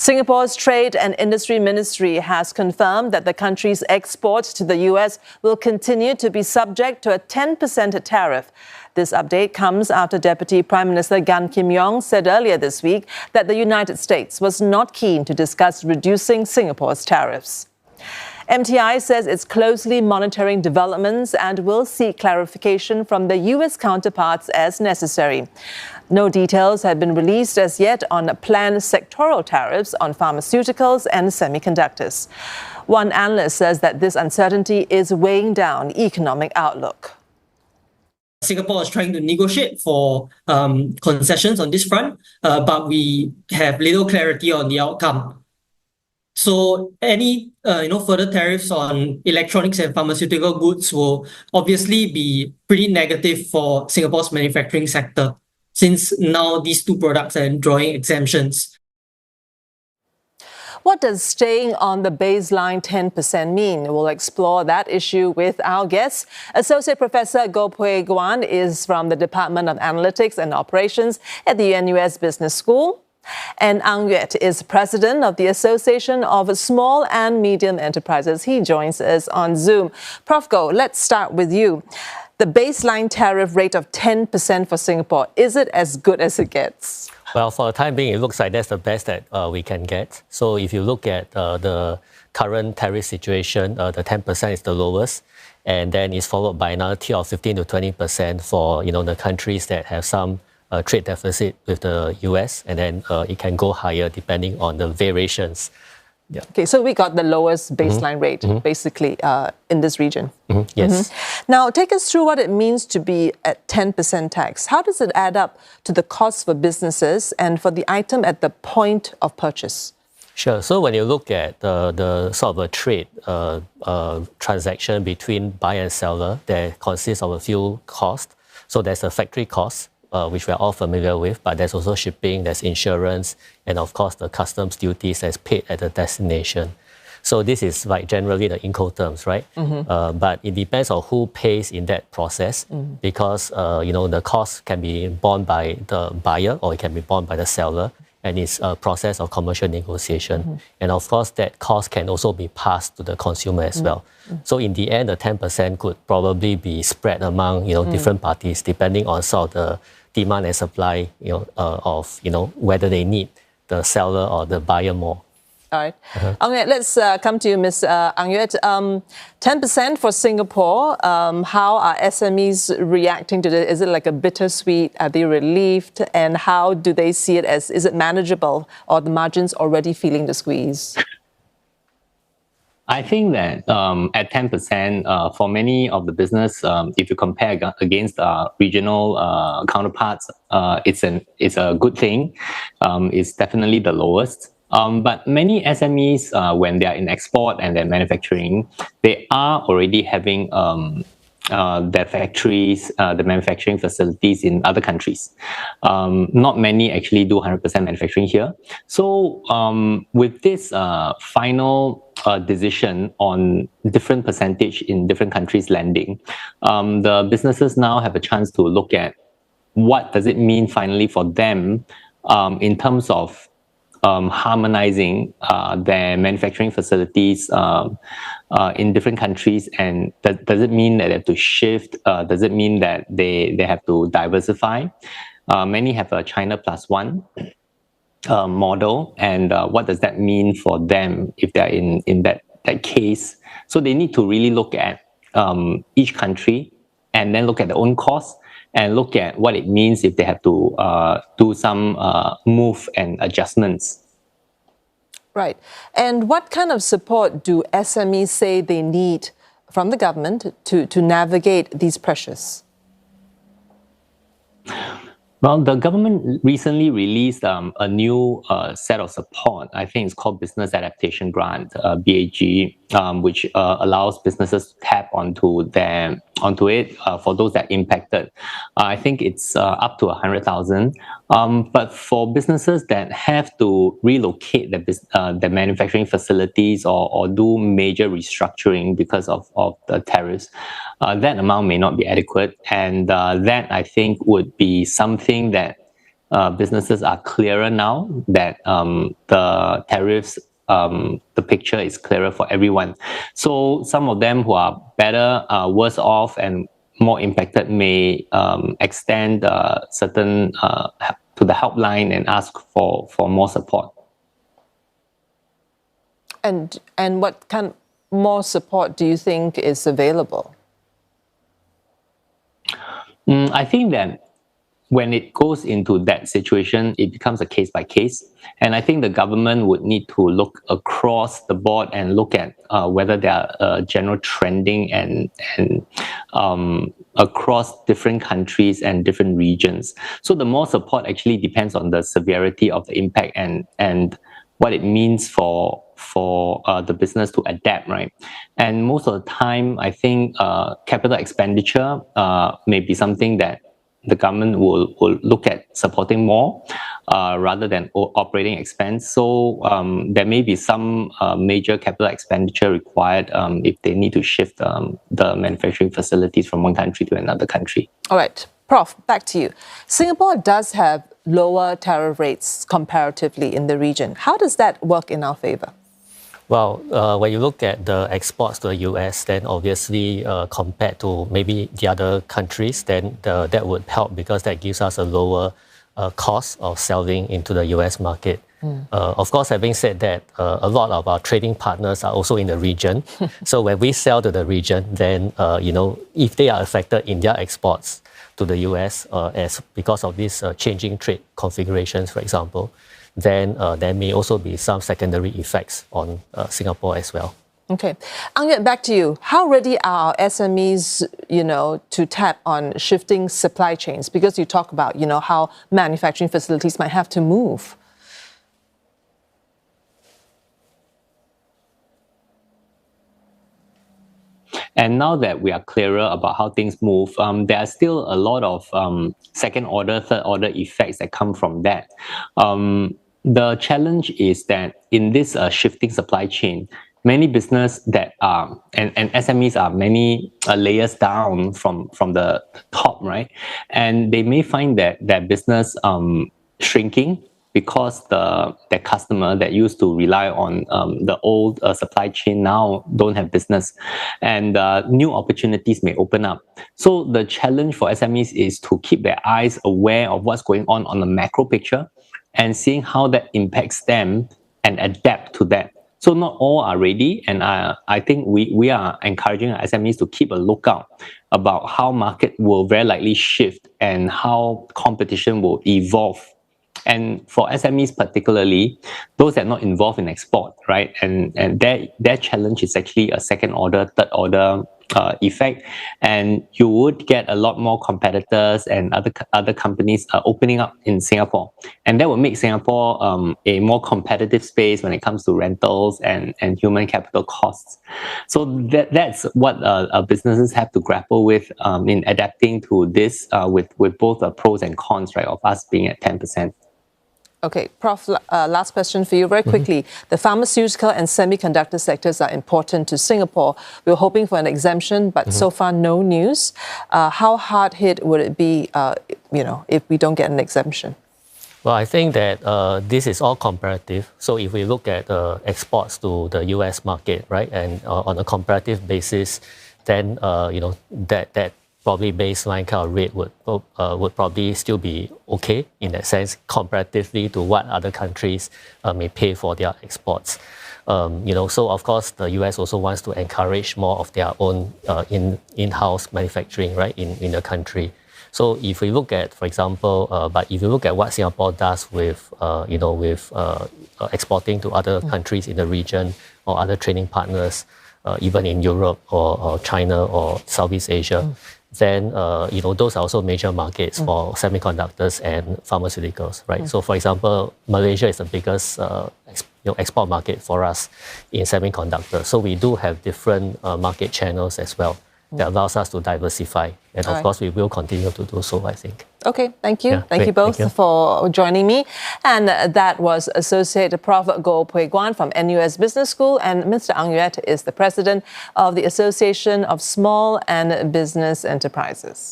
Singapore's Trade and Industry Ministry has confirmed that the country's exports to the US will continue to be subject to a 10% tariff. This update comes after Deputy Prime Minister Yong said earlier this week that the United States was not keen to discuss reducing Singapore's tariffs. MTI says it's closely monitoring developments and will seek clarification from the US counterparts as necessary. No details have been released as yet on planned sectoral tariffs on pharmaceuticals and semiconductors. One analyst says that this uncertainty is weighing down economic outlook. Singapore is trying to negotiate for concessions on this front, but we have little clarity on the outcome. So any further tariffs on electronics and pharmaceutical goods will obviously be pretty negative for Singapore's manufacturing sector, since now these two products are enjoying exemptions. What does staying on the baseline 10% mean? We'll explore that issue with our guests. Associate Professor Goh Puay Guan is from the Department of Analytics and Operations at the NUS Business School. And Yuit is president of the Association of Small and Medium Enterprises. He joins us on Zoom. Prof. Goh, let's start with you. The baseline tariff rate of 10% for Singapore, is it as good as it gets? Well, for the time being, it looks like that's the best that we can get. So if you look at the current tariff situation, the 10% is the lowest. And then it's followed by another tier of 15 to 20% for the countries that have some trade deficit with the US, and then it can go higher depending on the variations. Yeah. Okay, so we got the lowest baseline rate, basically, in this region. Yes. Now, take us through what it means to be at 10% tax. How does it add up to the cost for businesses and for the item at the point of purchase? Sure. So when you look at the sort of a trade transaction between buyer and seller, there consists of a few costs. So there's a factory cost, which we're all familiar with, but there's also shipping, there's insurance, and of course the customs duties that's paid at the destination. So this is like generally the Incoterms, right? But it depends on who pays in that process, because the cost can be borne by the buyer or it can be borne by the seller, and it's a process of commercial negotiation. And of course that cost can also be passed to the consumer as well. So in the end, the 10% could probably be spread among different parties depending on sort of the demand and supply of whether they need the seller or the buyer more. All right. Okay, let's come to you, Ms. Yuit. 10% for Singapore. How are SMEs reacting to this? Is it like a bittersweet? Are they relieved? And how do they see it as? Is it manageable, or the margins already feeling the squeeze? I think that at 10%, for many of the business, if you compare against regional counterparts, it's a good thing. It's definitely the lowest. But many SMEs, when they are in export and they're manufacturing, they are already having their factories, the manufacturing facilities in other countries. Not many actually do 100% manufacturing here. So with this final decision on different percentage in different countries landing, the businesses now have a chance to look at what does it mean finally for them in terms of harmonizing their manufacturing facilities in different countries, and does it mean that they have to shift? Does it mean that they have to diversify? Many have a China plus one model, and what does that mean for them if they're in that case? So they need to really look at each country and then look at their own costs and look at what it means if they have to do some move and adjustments. Right. And what kind of support do SMEs say they need from the government to navigate these pressures? Well, the government recently released a new set of support. I think it's called Business Adaptation Grant, BAG, which allows businesses to tap onto it for those that are impacted. I think it's up to 100,000. But for businesses that have to relocate their manufacturing facilities or do major restructuring because of the tariffs, that amount may not be adequate. And that, I think, would be something that businesses are clearer now that the tariffs, the picture is clearer for everyone. So some of them who are better, worse off, and more impacted may extend certain to the helpline and ask for more support. And what kind of more support do you think is available? I think that when it goes into that situation, it becomes a case by case. And I think the government would need to look across the board and look at whether there are general trending and across different countries and different regions. So the more support actually depends on the severity of the impact and what it means for the business to adapt, right? And most of the time, I think capital expenditure may be something that the government will look at supporting more rather than operating expense. So there may be some major capital expenditure required if they need to shift the manufacturing facilities from one country to another country. All right. Prof, back to you. Singapore does have lower tariff rates comparatively in the region. How does that work in our favor? Well, when you look at the exports to the US, then obviously compared to maybe the other countries, then that would help because that gives us a lower cost of selling into the US market. Of course, having said that, a lot of our trading partners are also in the region. So when we sell to the region, then if they are affected in their exports to the US because of these changing trade configurations, for example, then there may also be some secondary effects on Singapore as well. Okay. Yuit, back to you. How ready are SMEs, to tap on shifting supply chains? Because you talk about, how manufacturing facilities might have to move. And now that we are clearer about how things move, there are still a lot of second order, third order effects that come from that. The challenge is that in this shifting supply chain, many business that are, and SMEs are many layers down from the top, right? And they may find that their business shrinking because their customer that used to rely on the old supply chain now don't have business, and new opportunities may open up. So the challenge for SMEs is to keep their eyes aware of what's going on the macro picture and seeing how that impacts them and adapt to that. So not all are ready, and I think we are encouraging our SMEs to keep a lookout about how market will very likely shift and how competition will evolve. And for SMEs particularly, those that are not involved in export, right? And their challenge is actually a second order, third order effect. And you would get a lot more competitors and other companies opening up in Singapore. And that will make Singapore a more competitive space when it comes to rentals and human capital costs. So that's what businesses have to grapple with in adapting to this with both the pros and cons, right, of us being at 10%. Okay, Prof, last question for you very quickly. The pharmaceutical and semiconductor sectors are important to Singapore. We were hoping for an exemption, but so far no news. How hard hit would it be, if we don't get an exemption? Well, I think that this is all comparative. So if we look at exports to the US market, right, and on a comparative basis, then that probably baseline kind of rate would probably still be okay in that sense comparatively to what other countries may pay for their exports. So of course the US also wants to encourage more of their own in-house manufacturing, right, in the country. So if we look at, for example, but if you look at what Singapore does with exporting to other countries in the region or other trading partners, even in Europe or China or Southeast Asia, then those are also major markets for semiconductors and pharmaceuticals, right? So for example, Malaysia is the biggest export market for us in semiconductors. So we do have different market channels as well that allows us to diversify. And of course, we will continue to do so, I think. Okay, thank you. Yeah, thank you both for joining me. And that was Associate Prof. Goh Puay Guan from NUS Business School, and Mr. Yuit is the President of the Association of Small and Business Enterprises.